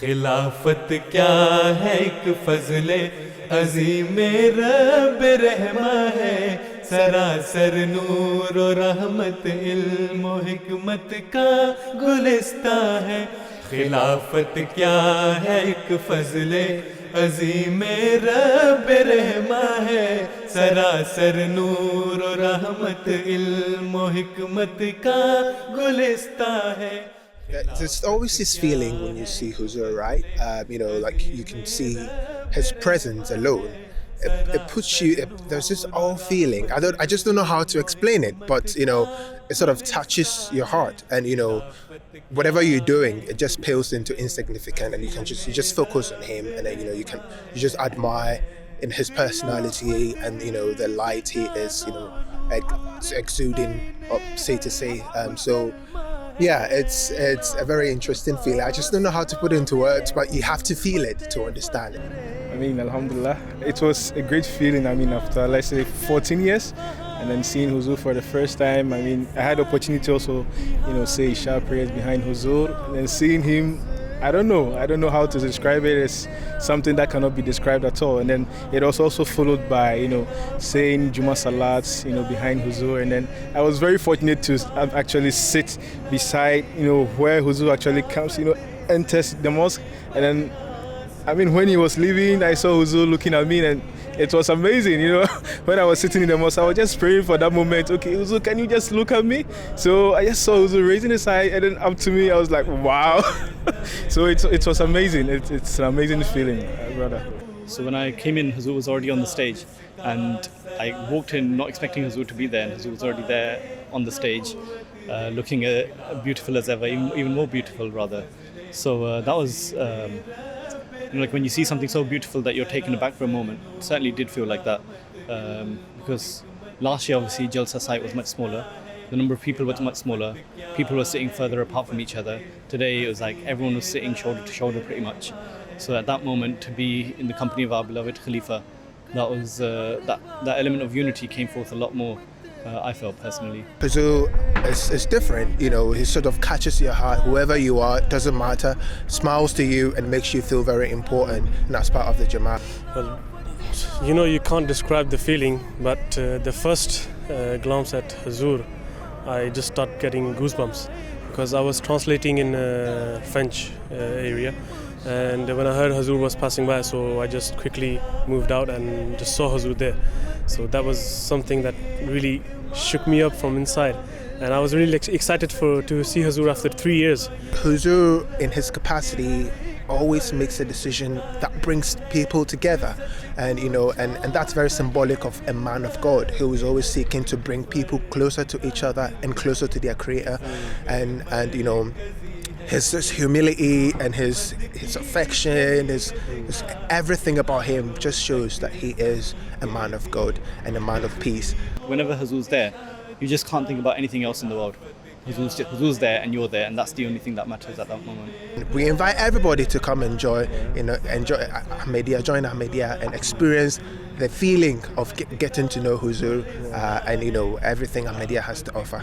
खिलाफत क्या है एक फजले अजीम रब रहमा है, सरासर नूर और रहमत इल्म और हिकमत का गुलिस्ता है। खिलाफत क्या है एक फजले अजीम रब रहमा है, सरासर नूर और रहमत इल्म और हिकमत का गुलिस्ता है। There's always this feeling when you see Huzur, right? Like you can see his presence alone. It puts you. There's this all feeling. I just don't know how to explain it, but it sort of touches your heart, and whatever you're doing, it just pales into insignificant, and you just focus on him, and then you just admire in his personality and the light he is exuding up, say to say. Yeah, it's a very interesting feeling. I just don't know how to put it into words, but you have to feel it to understand it. I mean, Alhamdulillah, it was a great feeling. I mean, after let's say 14 years, and then seeing Huzur for the first time. I mean, I had the opportunity to also, say Isha prayers behind Huzur, and then seeing him. I don't know how to describe it. It's something that cannot be described at all. And then it was also followed by, saying Juma Salats, behind Huzur. And then I was very fortunate to actually sit beside, where Huzur actually comes, enters the mosque. And then, I mean, when he was leaving, I saw Huzur looking at me, and it was amazing, When I was sitting in the mosque, I was just praying for that moment. Okay, Huzur, can you just look at me? So I just saw Huzur raising his eye, and then up to me, I was like, wow. So it was amazing. It's an amazing feeling, brother. So when I came in, Huzur was already on the stage, and I walked in not expecting Huzur to be there, and Huzur was already there on the stage, looking beautiful as ever, even more beautiful rather. So that was, like when you see something so beautiful that you're taken aback for a moment. It certainly did feel like that, because last year obviously Jalsa site was much smaller. The number of people was much smaller. People were sitting further apart from each other. Today it was like everyone was sitting shoulder to shoulder pretty much. So at that moment, to be in the company of our beloved Khalifa, that was that element of unity came forth a lot more. I felt personally. Huzur is different, he sort of catches your heart. Whoever you are, doesn't matter, smiles to you and makes you feel very important, and that's part of the Jamaat. Well, you can't describe the feeling, but the first glance at Huzur, I just start getting goosebumps, because I was translating in French area, and when I heard Huzur was passing by, so I just quickly moved out and just saw Huzur there. So that was something that really shook me up from inside, and I was really excited to see Huzur after 3 years. Huzur, in his capacity, always makes a decision that brings people together, and and that's very symbolic of a man of God who is always seeking to bring people closer to each other and closer to their Creator, and his humility and his affection, his everything about him just shows that he is a man of God and a man of peace. Whenever Huzur's there, you just can't think about anything else in the world. Huzur's there and you're there, and that's the only thing that matters at that moment. We invite everybody to come enjoy Ahmadiyya, join Ahmadiyya, and experience the feeling of getting to know Huzur and everything Ahmadiyya has to offer.